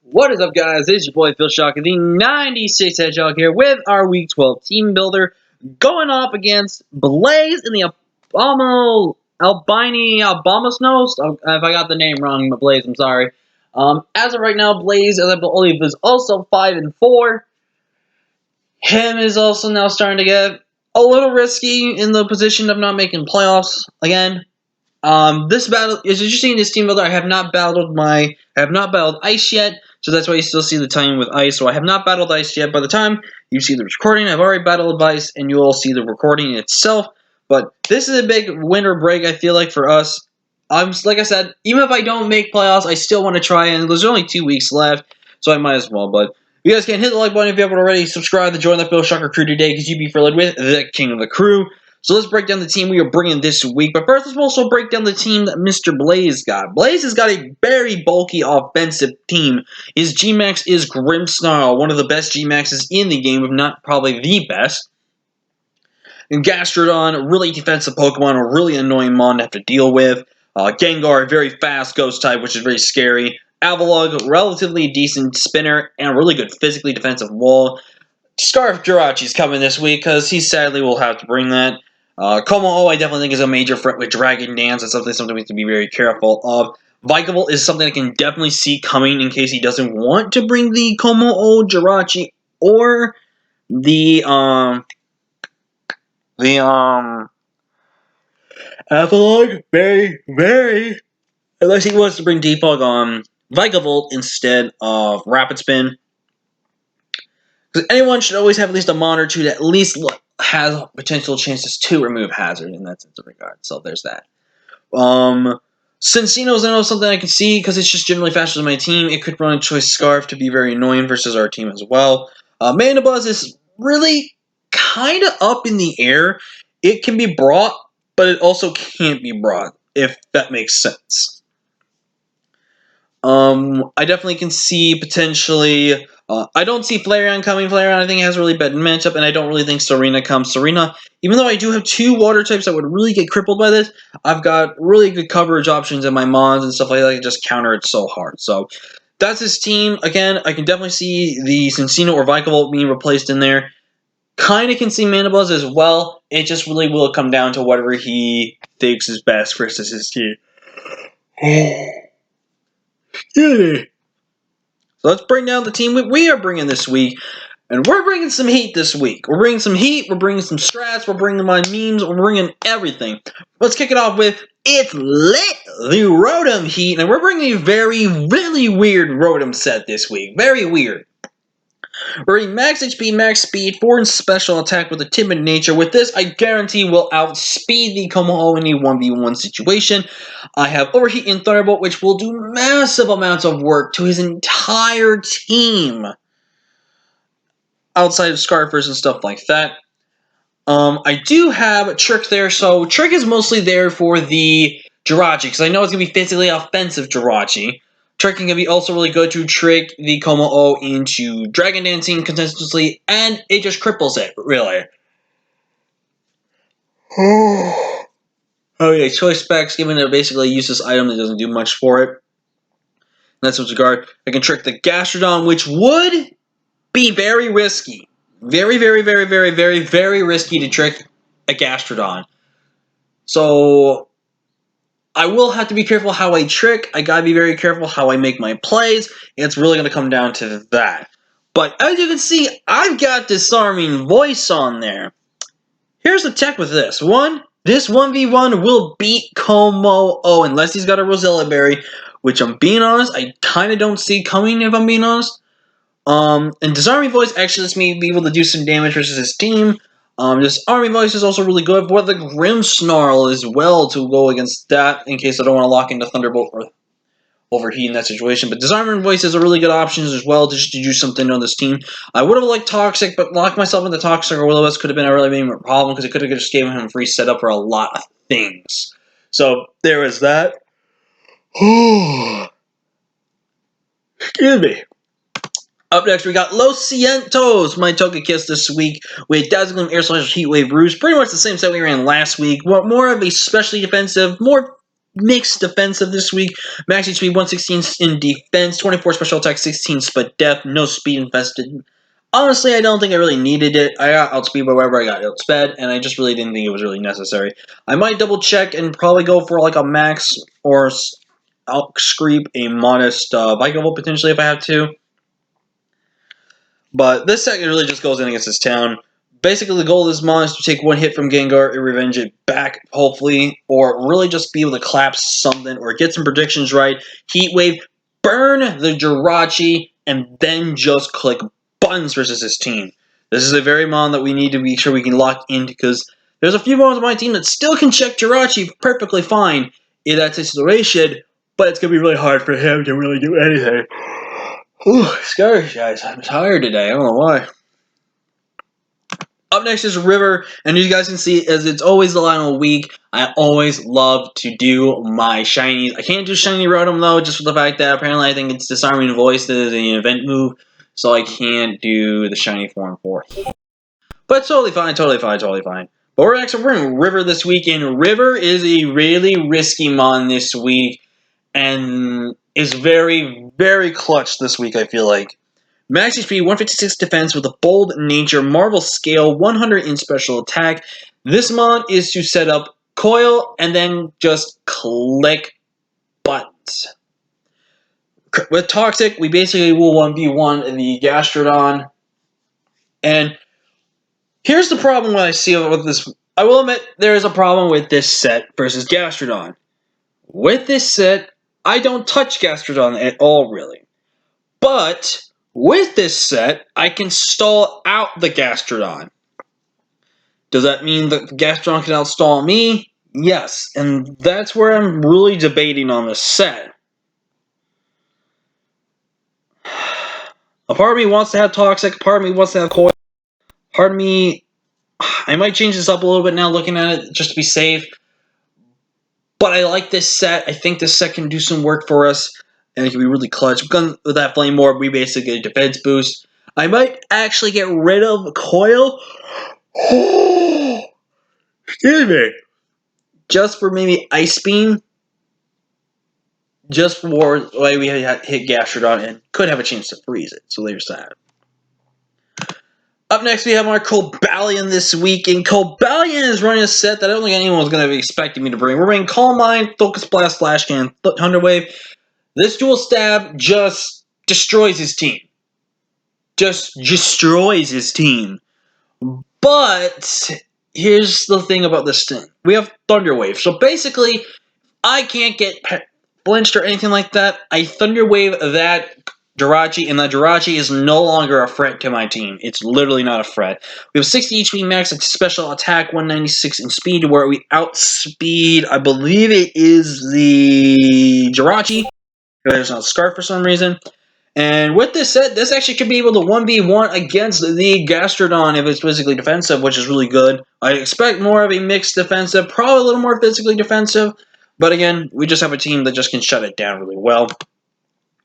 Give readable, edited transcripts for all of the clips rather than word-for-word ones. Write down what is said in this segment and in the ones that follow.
What is up, guys? It's your boy Phil Shock, the 96 Hedgehog here with our Week 12 Team Builder going up against Blaze in the Albino Snows. If I got the name wrong, Blaze, I'm sorry. As of right now, Blaze, as I believe, is also 5-4. Him is also now starting to get a little risky in the position of not making playoffs again. This battle is interesting. This Team Builder, I have not battled Ice yet. So that's why you still see the time with Ice. So I have not battled Ice yet. By the time you see the recording, I've already battled Ice, and you will see the recording itself. But this is a big winter break, I feel like, for us. Like I said, even if I don't make playoffs, I still want to try, and there's only 2 weeks left, so I might as well. But you guys can hit the like button if you haven't already. Subscribe to join the Phil Shocker crew today, because you'd be filled with the king of the crew. So let's break down the team we are bringing this week. But first, let's also break down the team that Mr. Blaze got. Blaze has got a very bulky offensive team. His G-Max is Grimmsnarl, one of the best G-Maxes in the game, if not probably the best. And Gastrodon, really defensive Pokemon, a really annoying mon to have to deal with. Gengar, very fast ghost type, which is very scary. Avalugg, relatively decent spinner, and a really good physically defensive wall. Scarf Jirachi's coming this week, because he sadly will have to bring that. Como-O, I definitely think, is a major threat with Dragon Dance. That's something we have to be very careful of. Vikavolt is something I can definitely see coming in case he doesn't want to bring the Como-O, Jirachi, or the Avalugg. Unless he wants to bring Defog Vikavolt instead of Rapid Spin. Because anyone should always have at least a mon or two that at least has potential chances to remove Hazard in that sense of regard. So there's that. Cincino's something I can see because it's just generally faster than my team. It could run a Choice Scarf to be very annoying versus our team as well. Mandibuzz is really kind of up in the air. It can be brought, but it also can't be brought, if that makes sense. I definitely can see potentially... I don't see Flareon coming. Flareon, I think, has a really bad matchup, and I don't really think Serena comes. Serena, even though I do have 2 water types that would really get crippled by this, I've got really good coverage options in my mons and stuff like that. I can just counter it so hard. So that's his team. Again, I can definitely see the Cincino or Vikavolt being replaced in there. Kind of can see Mandibuzz as well. It just really will come down to whatever he thinks is best versus his team. So let's bring down the team we are bringing this week. And we're bringing some heat this week. We're bringing some heat. We're bringing some strats. We're bringing my memes. We're bringing everything. Let's kick it off with It's Lit, the Rotom Heat. And we're bringing a really weird Rotom set this week. Very weird. We're bringing max HP, max speed, 4 special attack with a timid nature. With this, I guarantee will outspeed the Como-O in a 1v1 situation. I have Overheat and Thunderbolt, which will do massive amounts of work to his entire team. Outside of Scarfers and stuff like that. I do have Trick there, so Trick is mostly there for the Jirachi, because I know it's going to be physically offensive Jirachi. Trick can be also really good to trick the Como-O into Dragon Dancing continuously, and it just cripples it, really. Oh yeah, Choice Specs, given a basically useless item that doesn't do much for it. In that regard, I can trick the Gastrodon, which would be very risky. Very risky to trick a Gastrodon. So I will have to be careful how I trick. I gotta be very careful how I make my plays. It's really gonna come down to that. But as you can see, I've got Disarming Voice on there. Here's the tech with this. This 1v1 will beat Como-O unless he's got a Rosella Berry, which I'm being honest, I kind of don't see coming if I'm being honest. And Disarming Voice actually lets me be able to do some damage versus his team. Disarming Voice is also really good for the Grimmsnarl as well to go against that in case I don't want to lock into Thunderbolt or Overheat in that situation. But Disarming Voice is a really good option as well to just to do something on this team. I would have liked Toxic, but locked myself into Toxic or Will-O-Wisp could have been a really big problem because it could have just given him free setup for a lot of things. So there is that. Excuse me. Up next, we got Los Cientos, my Togekiss this week, with Dazzling Air Slash Heat Wave Roost. Pretty much the same set we ran last week. More of a specially defensive, more mixed defensive this week. Max HP 116 in defense, 24 special attack, 16 split depth, no speed invested. Honestly, I don't think I really needed it. I got outspeed by wherever I got outsped, and I just really didn't think it was really necessary. I might double check and probably go for like a max or outscreep a modest bike level potentially if I have to. But this set really just goes in against this town. Basically, the goal of this mon is to take one hit from Gengar and revenge it back, hopefully, or really just be able to collapse something or get some predictions right. Heat Wave, burn the Jirachi, and then just click buttons versus this team. This is a very mon that we need to be sure we can lock in because there's a few mons on my team that still can check Jirachi perfectly fine in that situation, but it's going to be really hard for him to really do anything. Whew, scary, guys. I'm tired today. I don't know why. Up next is River, and as you guys can see, as it's always the final week, I always love to do my shinies. I can't do shiny Rotom though, just for the fact that apparently I think it's disarming voice that is an event move, so I can't do the shiny form for it. But it's totally fine, totally fine, totally fine. But we're in River this week, and River is a really risky mon this week, and is very, very clutch this week, I feel like. Max HP, 156 defense with a bold nature, Marvel scale, 100 in special attack. This mon is to set up coil and then just click buttons. With Toxic, we basically will 1v1 the Gastrodon. And here's the problem I see with this. I will admit there is a problem with this set versus Gastrodon. With this set, I don't touch Gastrodon at all, really. But with this set, I can stall out the Gastrodon. Does that mean that the Gastrodon can outstall me? Yes, and that's where I'm really debating on this set. A part of me wants to have Toxic, a part of me wants to have Coil. Part of me, I might change this up a little bit now looking at it just to be safe. But I like this set. I think this set can do some work for us. And it can be really clutch. Because with that Flame Orb, we basically get a defense boost. I might actually get rid of Coil. Excuse me. Just for maybe Ice Beam. Just for the way we hit Gastrodon and could have a chance to freeze it. So there's that. Up next, we have our Cobalion this week, and Cobalion is running a set that I don't think anyone's going to be expecting me to bring. We're bringing Calm Mind, Focus Blast, Flash Cannon, Thunder Wave. This dual stab just destroys his team. Just destroys his team. But here's the thing about this thing. We have Thunder Wave. So basically, I can't get flinched or anything like that. I Thunder Wave that Jirachi, and that Jirachi is no longer a threat to my team. It's literally not a threat. We have 60 HP max, special attack, 196 in speed, where we outspeed, I believe it is the Jirachi. There's not a Scarf for some reason. And with this set, this actually could be able to 1v1 against the Gastrodon if it's physically defensive, which is really good. I expect more of a mixed defensive, probably a little more physically defensive. But again, we just have a team that just can shut it down really well.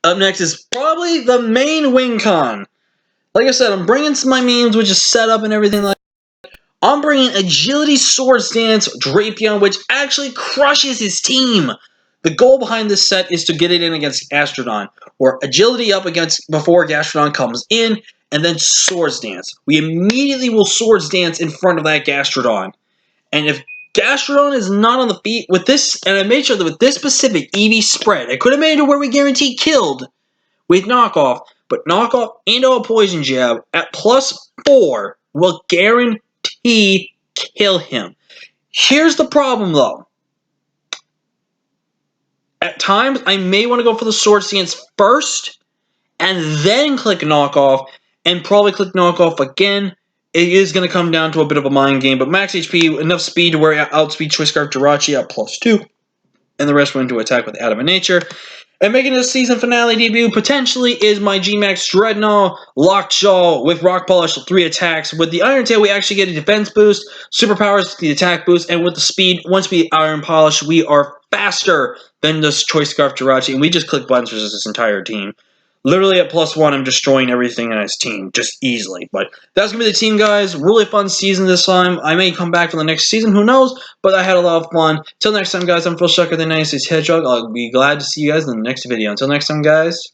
Up next is probably the main win con. Like I said, I'm bringing some of my memes, which is set up and everything like that. I'm bringing Agility Swords Dance Drapion, which actually crushes his team. The goal behind this set is to get it in against Gastrodon, or Agility up against before Gastrodon comes in, and then Swords Dance. We immediately will Swords Dance in front of that Gastrodon. And if Gastrodon is not on the feet with this, and I made sure that with this specific EV spread, I could have made it where we guarantee killed with knockoff, but knockoff and a poison jab at +4 will guarantee kill him. Here's the problem though. At times, I may want to go for the Sword Stance first, and then click knockoff, and probably click knockoff again. It is going to come down to a bit of a mind game, but max HP, enough speed to where I outspeed Choice Scarf Jirachi at +2, and the rest went to attack with Adamant Nature. And making this season finale debut potentially is my G-Max Dreadnought Lockjaw with Rock Polish, 3 attacks. With the Iron Tail, we actually get a defense boost, superpowers the attack boost, and with the speed, once we Iron Polish, we are faster than this Choice Scarf Jirachi, and we just click buttons versus this entire team. Literally at +1, I'm destroying everything in his team, just easily. But that's going to be the team, guys. Really fun season this time. I may come back for the next season, who knows? But I had a lot of fun. Till next time, guys, I'm Phil Shucker, the nicest hedgehog. I'll be glad to see you guys in the next video. Until next time, guys.